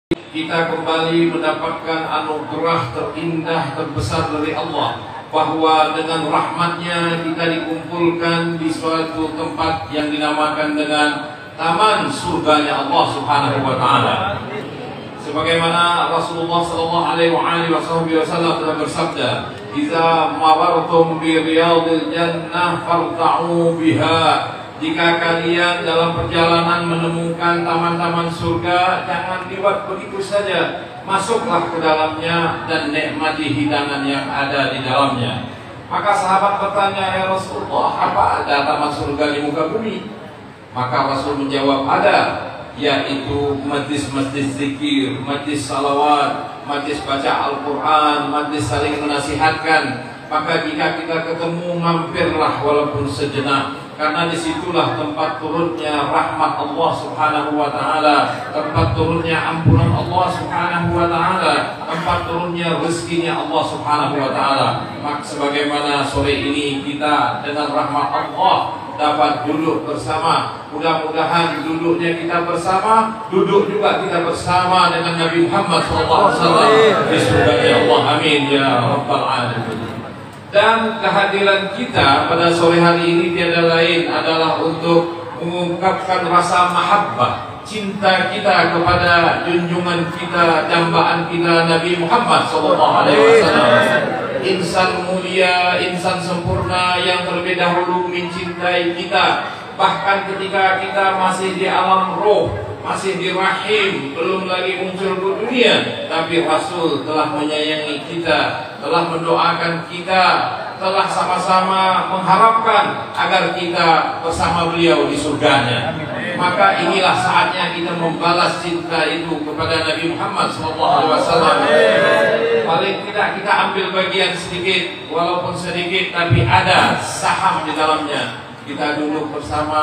kita kembali mendapatkan anugerah terindah terbesar dari Allah, bahwa dengan rahmatnya kita dikumpulkan di suatu tempat yang dinamakan dengan taman surganya Allah Subhanahu wa Ta'ala. Sebagaimana Rasulullah sallallahu alaihi wasallam telah bersabda, "Idza marartum bi riyadil jannah farta'u biha." Jika kalian dalam perjalanan menemukan taman-taman surga, jangan lewat begitu saja, masuklah ke dalamnya dan nikmati hidangan yang ada di dalamnya. Maka sahabat bertanya, "Ya Rasulullah, apa ada taman surga di muka bumi?" Maka Rasul menjawab, "Ada, yaitu majlis-majlis zikir, majlis salawat, majlis baca Al-Quran, majlis saling menasihatkan. Maka jika kita ketemu, mampirlah walaupun sejenak, karena disitulah tempat turunnya rahmat Allah Subhanahu wa Ta'ala, tempat turunnya ampunan Allah Subhanahu wa Ta'ala, tempat turunnya rezekinya Allah Subhanahu wa Ta'ala." Maka sebagaimana sore ini kita dengan rahmat Allah dapat duduk bersama, mudah-mudahan duduknya kita bersama, duduk juga kita bersama dengan Nabi Muhammad SAW di surganya Allah. Amin ya rabbal alamin. Dan kehadiran kita pada sore hari ini tiada lain adalah untuk mengungkapkan rasa mahabbah, cinta kita kepada junjungan kita, dambaan kita Nabi Muhammad SAW. Insan mulia, insan sempurna yang terlebih dahulu mencintai kita, bahkan ketika kita masih di alam roh, masih di rahim, belum lagi muncul ke dunia, tapi Rasul telah menyayangi kita, telah mendoakan kita, telah sama-sama mengharapkan agar kita bersama beliau di surganya. Maka inilah saatnya kita membalas cinta itu kepada Nabi Muhammad SAW. Paling tidak kita ambil bagian sedikit, walaupun sedikit, tapi ada saham di dalamnya. Kita duduk bersama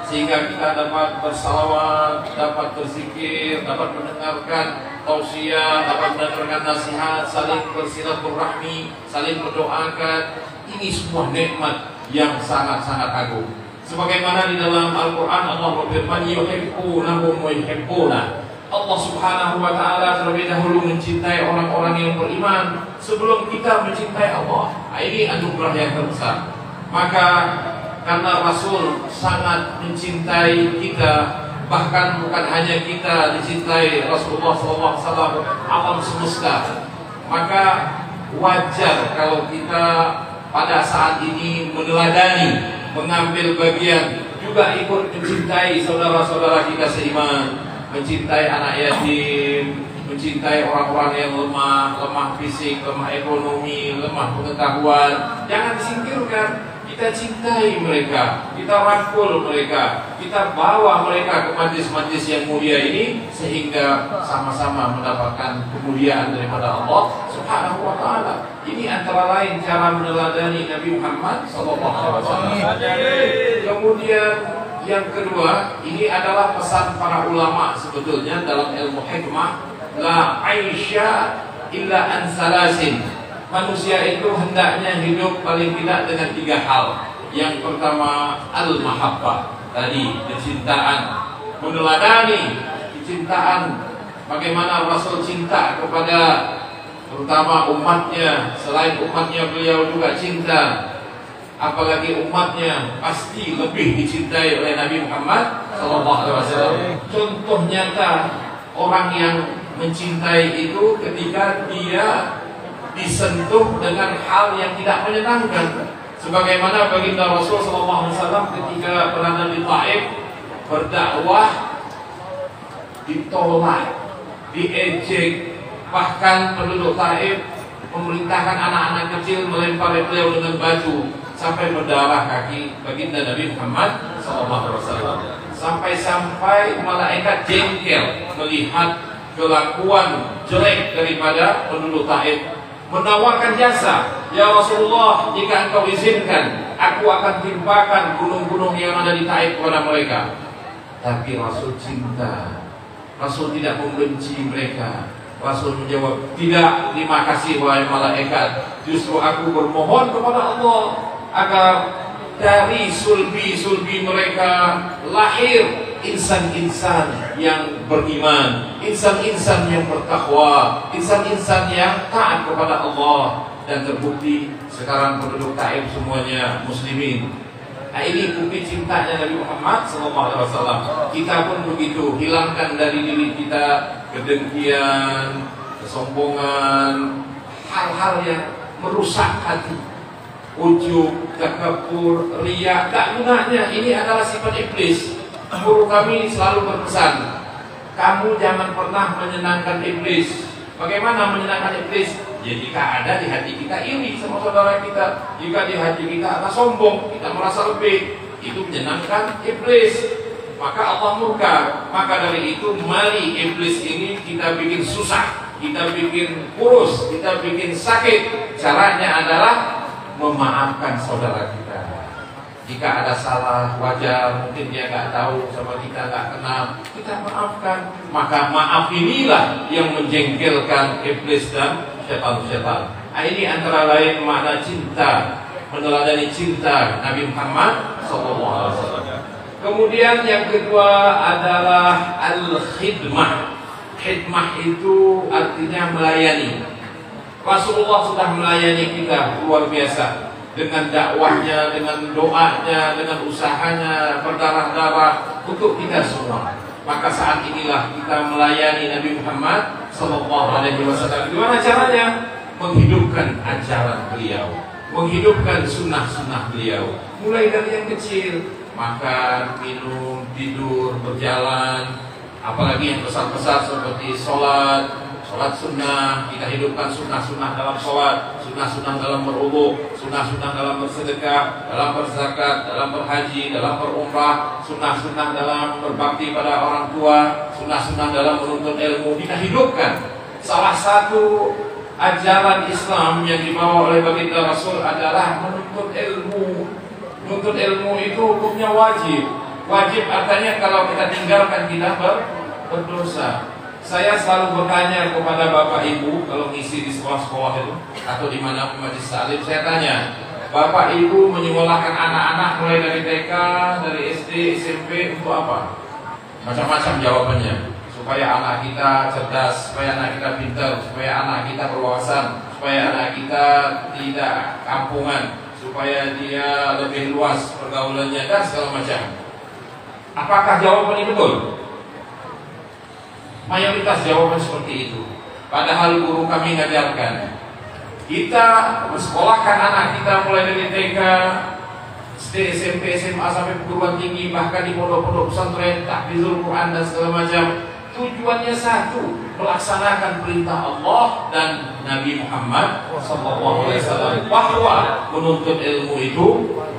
sehingga kita dapat bersalawat, dapat berzikir, dapat mendengarkan tausiah, dapat mendengarkan nasihat, saling bersilaturahmi, saling mendoakan. Ini sebuah nikmat yang sangat-sangat agung. Sebagaimana di dalam Al-Quran Allah berfirman, "Yuhibbunahum wa yuhibbunah." Allah Subhanahu wa Ta'ala terlebih dahulu mencintai orang-orang yang beriman sebelum kita mencintai Allah. Ini anugerah yang terbesar. Maka karena Rasul sangat mencintai kita, bahkan bukan hanya kita dicintai Rasulullah SAW, alam semesta, maka wajar kalau kita pada saat ini meneladani, mengambil bagian, juga ikut mencintai saudara-saudara kita seiman, mencintai anak yatim, mencintai orang-orang yang lemah fisik, lemah ekonomi, lemah pengetahuan. Jangan disingkirkan. Kita cintai mereka, kita rangkul mereka, kita bawa mereka ke majlis-majlis yang mulia ini, sehingga sama-sama mendapatkan kemuliaan daripada Allah Subhanahu wa Ta'ala. Ini antara lain cara meneladani Nabi Muhammad SAW. Kemudian yang kedua, ini adalah pesan para ulama sebetulnya dalam ilmu hikmah, la aisha illa an salasin. Manusia itu hendaknya hidup paling tidak dengan 3 hal. Yang pertama, al-mahabbah, tadi kecintaan, meneladani kecintaan, bagaimana Rasul cinta kepada terutama umatnya. Selain umatnya, beliau juga cinta, apalagi umatnya pasti lebih dicintai oleh Nabi Muhammad SAW. Contoh nyata orang yang mencintai itu ketika dia disentuh dengan hal yang tidak menyenangkan. Sebagaimana baginda Rasul SAW ketika berada di Taif berdakwah, ditolak, diejek, bahkan penduduk Taif memerintahkan anak-anak kecil melempari beliau dengan batu sampai berdarah kaki baginda Nabi Muhammad SAW. Sampai malaikat jengkel melihat kelakuan jelek daripada penduduk Taif, menawarkan jasa, "Ya Rasulullah, jika engkau izinkan, aku akan timpakan gunung-gunung yang ada di Taif kepada mereka." Tapi Rasul cinta, Rasul tidak membenci mereka. Rasul menjawab, "Tidak, terima kasih wahai malaikat. Justru aku bermohon kepada Allah agar dari sulbi-sulbi mereka lahir insan-insan yang beriman, insan-insan yang bertakwa, insan-insan yang taat kepada Allah. Dan terbukti sekarang penduduk Taif semuanya muslimin. Nah, ini bukti cintanya Nabi Muhammad SAW. Kita pun begitu, hilangkan dari diri kita kedengkian, kesombongan, hal-hal yang merusak hati, ujub, takabur, riya, tak gunanya. Ini adalah sifat iblis. Guru kami selalu berpesan, kamu jangan pernah menyenangkan iblis. Bagaimana menyenangkan iblis? Ya, jika ada di hati kita iri sama saudara kita, jika di hati kita ada sombong, kita merasa lebih, itu menyenangkan iblis. Maka Allah murka. Maka dari itu, mari iblis ini kita bikin susah, kita bikin kurus, kita bikin sakit. Caranya adalah memaafkan saudara kita. Jika ada salah, wajar, mungkin dia nggak tahu sama kita, nggak kenal, kita maafkan. Maka maaf inilah yang menjengkelkan iblis dan setan-setan. Nah, ini antara lain makna cinta, meneladani cinta Nabi Muhammad SAW. Kemudian yang kedua adalah al-khidmah. Khidmah itu artinya melayani. Rasulullah sudah melayani kita luar biasa. Dengan dakwahnya, dengan doanya, dengan usahanya berdarah-darah untuk kita semua. Maka saat inilah kita melayani Nabi Muhammad SAW. Gimana caranya? Menghidupkan ajaran beliau, menghidupkan sunnah-sunnah beliau. Mulai dari yang kecil, makan, minum, tidur, berjalan. Apalagi yang besar-besar seperti sholat sunnah, kita hidupkan sunnah-sunnah dalam sholat, sunnah-sunnah dalam berwudu, sunnah-sunnah dalam bersedekah, dalam berzakat, dalam berhaji, dalam berumrah, sunnah-sunnah dalam berbakti pada orang tua, sunnah-sunnah dalam menuntut ilmu. Kita hidupkan. Salah satu ajaran Islam yang dibawa oleh baginda Rasul adalah menuntut ilmu. Menuntut ilmu itu hukumnya wajib. Wajib artinya kalau kita tinggalkan kita berdosa. Saya selalu bertanya kepada bapak ibu kalau ngisi di sekolah-sekolah itu atau di mana majlis taklim, saya tanya, bapak ibu menyekolahkan anak-anak mulai dari TK, dari SD, SMP untuk apa? Macam-macam jawabannya. Supaya anak kita cerdas, supaya anak kita pintar, supaya anak kita berwawasan, supaya anak kita tidak kampungan, supaya dia lebih luas pergaulannya dan segala macam. Apakah jawaban ini betul? Mayoritas jawaban seperti itu. Padahal guru kami ngajarkan kita mensekolahkan anak kita mulai dari TK, SD, SMP, SMA sampai perguruan tinggi, bahkan di pondok-pondok pesantren, tahfizul Quran dan segala macam. Tujuannya satu, melaksanakan perintah Allah dan Nabi Muhammad SAW bahwa menuntut ilmu itu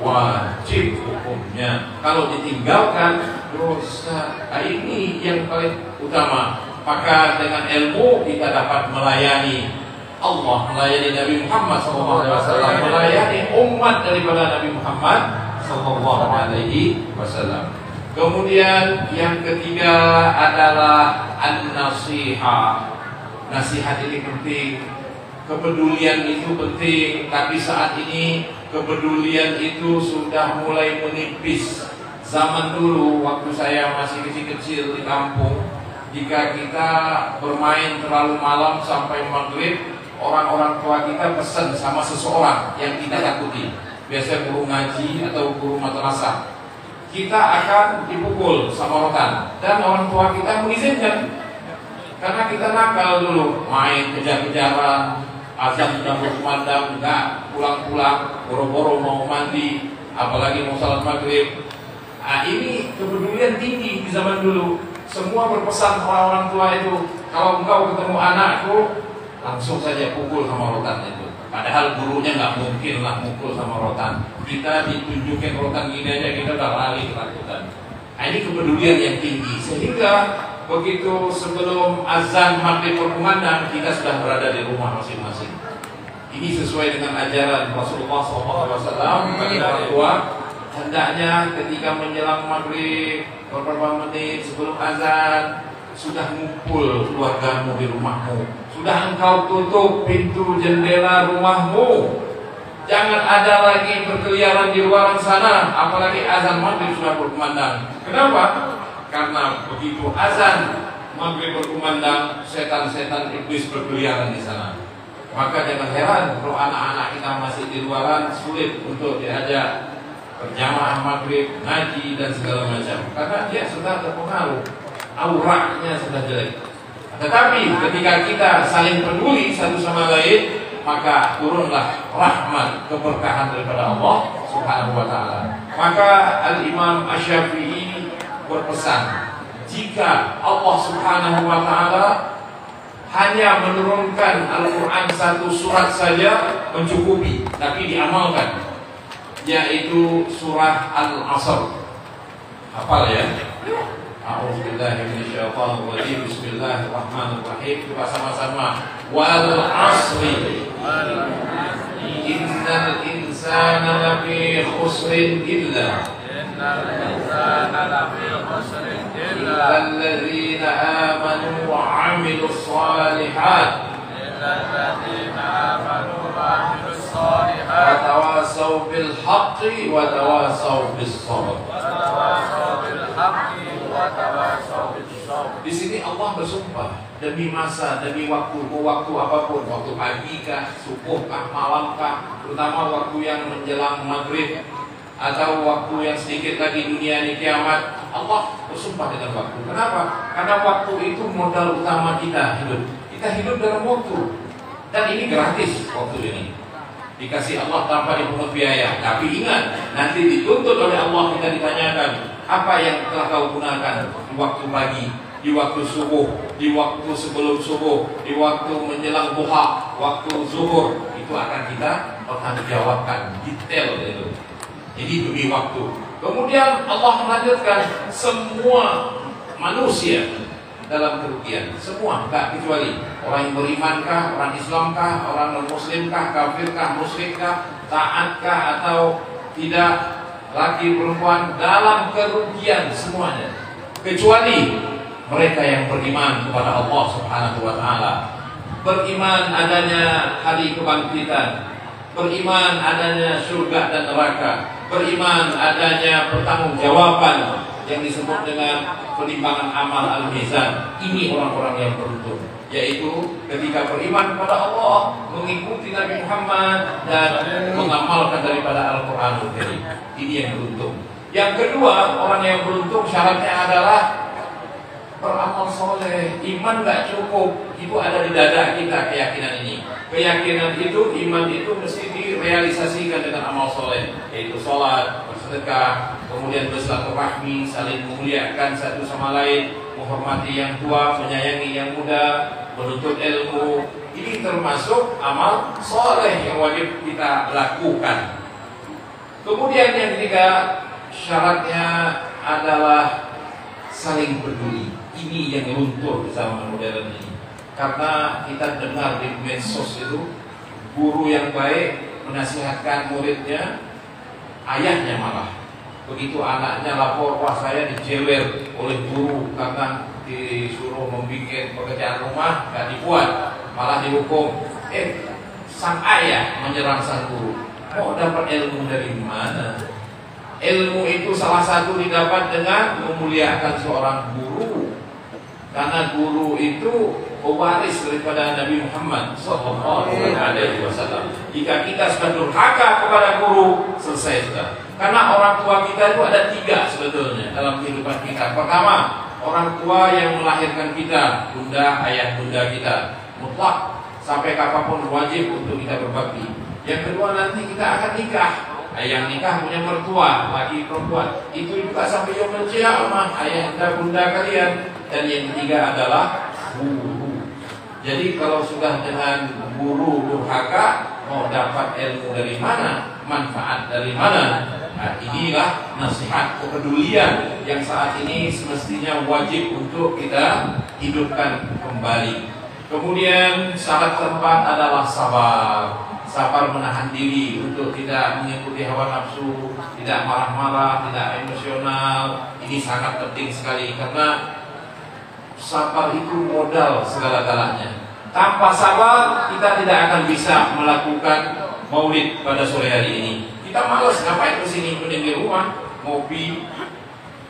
wajib hukumnya. Kalau ditinggalkan dosa. Nah, ini yang paling utama. Maka dengan ilmu kita dapat melayani Allah, melayani Nabi Muhammad SAW, melayani umat daripada Nabi Muhammad SAW. Kemudian yang ketiga adalah an-nasihah. Nasihat ini penting, kepedulian itu penting. Tapi saat ini kepedulian itu sudah mulai menipis. Zaman dulu waktu saya masih kecil-kecil di kampung, jika kita bermain terlalu malam sampai maghrib, orang-orang tua kita pesan sama seseorang yang kita takuti, biasanya guru ngaji atau guru madrasah, kita akan dipukul sama rotan. Dan orang tua kita mengizinkan, karena kita nakal dulu, main kejar-kejaran, azan sudah berkumandang, enggak pulang-pulang, boro-boro mau mandi, apalagi mau salat maghrib. Nah, ini kepedulian tinggi di zaman dulu. Semua berpesan orang-orang tua itu, kalau engkau ketemu anakku, langsung saja pukul sama rotan itu. Padahal gurunya nggak mungkin lah pukul sama rotan. Kita ditunjukin rotan gini aja kita udah lari ketakutan. Nah, ini kepedulian yang tinggi. Sehingga begitu sebelum azan maghrib berkumandang, kita sudah berada di rumah masing-masing. Ini sesuai dengan ajaran Rasulullah SAW bagi orang tua. Hendaknya ketika menjelang maghrib beberapa menit sebelum azan sudah ngumpul keluargamu di rumahmu, sudah engkau tutup pintu jendela rumahmu. Jangan ada lagi berkeliaran di luar sana, apalagi azan maghrib sudah berkumandang. Kenapa? Karena begitu azan maghrib berkumandang, setan-setan iblis berkeliaran di sana. Maka jangan heran kalau anak-anak kita masih di luaran sulit untuk diajak berjamaah maghrib, ngaji dan segala macam, karena dia sudah terpengaruh, auranya sudah jelek. Tetapi ketika kita saling peduli satu sama lain, maka turunlah rahmat keberkahan daripada Allah Subhanahu wa taala. Maka Al-Imam Asy-Syafi'i berpesan, jika Allah Subhanahu wa taala hanya menurunkan Al-Quran satu surat saja mencukupi, tapi diamalkan, yaitu surah Al-Asr. Hafal ya? A'udzubillahi minasyaitonir rajim. Bismillahirrahmanirrahim. Kita sama-sama. Wal 'asri innal insana lafi khusrin illa alladzina amanu wa 'amilus shalihat wa tawasaw bil haqqi wa tawasaw bis sabr. Di sini Allah bersumpah demi masa, demi waktu apapun, waktu pagi kah, subuh kah, malam kah, terutama waktu yang menjelang maghrib atau waktu yang sedikit lagi dunia ini kiamat. Allah bersumpah dengan waktu. Kenapa? Karena waktu itu modal utama kita hidup. Kita hidup dalam waktu, dan ini gratis waktu ini. Dikasih Allah tanpa dipungut biaya. Tapi ingat, nanti dituntut oleh Allah, kita ditanyakan, apa yang telah kau gunakan di waktu pagi, di waktu subuh, di waktu sebelum subuh, di waktu menjelang duha, waktu zuhur. Itu akan kita pertanggungjawabkan detail itu. Jadi demi waktu. Kemudian Allah melanjutkan, semua manusia dalam kerugian, semua, tak kecuali orang yang berimankah, orang Islamkah, orang non-muslimkah, kafirkah, musyrikah, taatkah atau tidak, laki perempuan, dalam kerugian semuanya, kecuali mereka yang beriman kepada Allah Subhanahu wa taala, beriman adanya hari kebangkitan, beriman adanya surga dan neraka, beriman adanya pertanggungjawaban yang disebut dengan penimbangan amal al-mizan. Ini orang-orang yang beruntung, yaitu ketika beriman kepada Allah, mengikuti Nabi Muhammad dan mengamalkan daripada Al-Qur'anul Karim. Ini yang beruntung. Yang kedua, orang yang beruntung syaratnya adalah beramal soleh. Iman gak cukup, itu ada di dada kita keyakinan ini. Keyakinan itu, iman itu mesti direalisasikan dengan amal soleh, yaitu sholat, bersedekah, kemudian bersilaturahmi, saling memuliakan satu sama lain, menghormati yang tua, menyayangi yang muda, menuntut ilmu. Ini termasuk amal soleh yang wajib kita lakukan. Kemudian yang ketiga, syaratnya adalah saling peduli. Ini yang luntur di zaman modern ini. Karena kita dengar di medsos itu, guru yang baik menasihatkan muridnya, ayahnya malah. Begitu anaknya lapor, wah saya dijewer oleh guru karena disuruh membuat pekerjaan rumah, gak dibuat, malah dihukum. Sang ayah menyerang sang guru. Kok dapat ilmu dari mana? Ilmu itu salah satu didapat dengan memuliakan seorang guru. Karena guru itu pewaris daripada Nabi Muhammad SAW. Jika kita sudah durhaka kepada guru, selesai sudah. Karena orang tua kita itu ada tiga sebetulnya dalam kehidupan kita. Pertama, orang tua yang melahirkan kita, bunda, ayah bunda kita, mutlak sampai kapanpun wajib untuk kita berbakti. Yang kedua, nanti kita akan nikah. Yang nikah punya mertua, laki perempuan. Itu juga sampai yaumil qiyamah, ayah dan bunda kalian. Dan yang ketiga adalah guru. Jadi kalau sudah dengan guru durhaka, mau dapat ilmu dari mana, manfaat dari mana? Nah, inilah nasihat kepedulian yang saat ini semestinya wajib untuk kita hidupkan kembali. Kemudian syarat keempat adalah sabar. Sabar menahan diri untuk tidak mengikuti hawa nafsu, tidak marah-marah, tidak emosional. Ini sangat penting sekali karena sabar itu modal segala-galanya. Tanpa sabar kita tidak akan bisa melakukan maulid pada sore hari ini. Kita malas, ngapain kesini, mending di rumah, ngopi,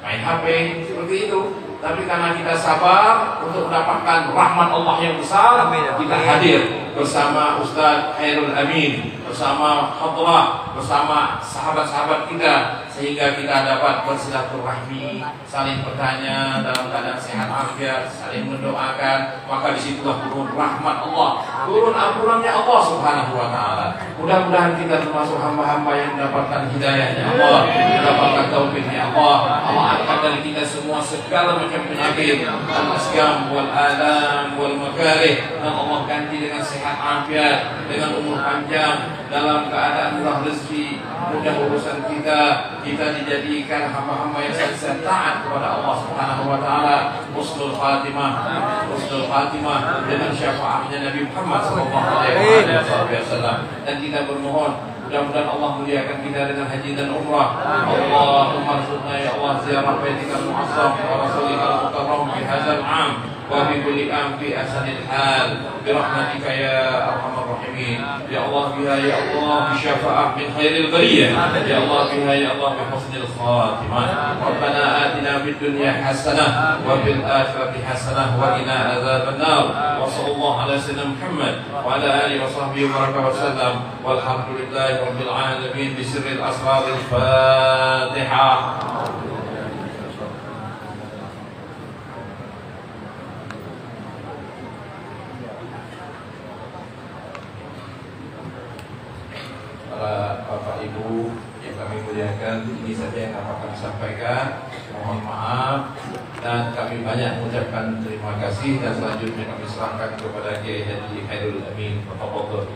main HP seperti itu. Tapi karena kita sabar untuk mendapatkan rahmat Allah yang besar, kita hadir bersama Ustaz Khairul Amin, bersama Hadrah, bersama sahabat-sahabat kita, sehingga kita dapat bersilaturahmi, saling bertanya dalam keadaan sehat afiat, saling mendoakan. Maka disitulah turun rahmat Allah, turun ampunannya Allah Subhanahu wa Ta'ala. Mudah-mudahan kita termasuk hamba-hamba yang mendapatkan hidayahnya Allah, mendapatkan taufiknya Allah. Allah angkat dari kita semua segala macam penyakit, al-asqam wal alam wal makarih, dan Allah ganti dengan sehat afiat, dengan umur panjang, dalam keadaan murah rezeki, mudah urusan kita dijadikan hamba-hamba yang senantiasa taat kepada Allah Subhanahu wa Ta'ala. Husnul khatimah dengan syafaatnya Nabi Muhammad sallallahu alaihi wasallam. Dan kita bermohon mudah-mudahan Allah muliakan kita dengan haji dan umrah. Allahumma arzuqna ya Allah ziarah baitikal mu'azzam wa rasulikal mukarram fi hadzal 'am wa fi kulli 'am fi ahsanil hal bi rahmatika ya arhamar rahimin. Ya Allah biha ya Allah bi syafa'ah min khairil bariyah. Ya Allah biha ya Allah bi husnil khatimah. Rabbana atina fid dunya hasanah wa fil akhirati hasanah wa qina adzabannar. Wa sallallahu ala sayyidina Muhammad wa ala alihi wa sahbihi wa baraka wa sallam. Walhamdulillahi rabbil alamin bi sirril asraril Fatihah. Para Bapak Ibu yang kami muliakan, ini saja yang dapat kami sampaikan. Mohon maaf dan kami banyak mengucapkan terima kasih, dan selanjutnya kami serahkan kepada Kiai Haji Khairul Amin. Tafadhol.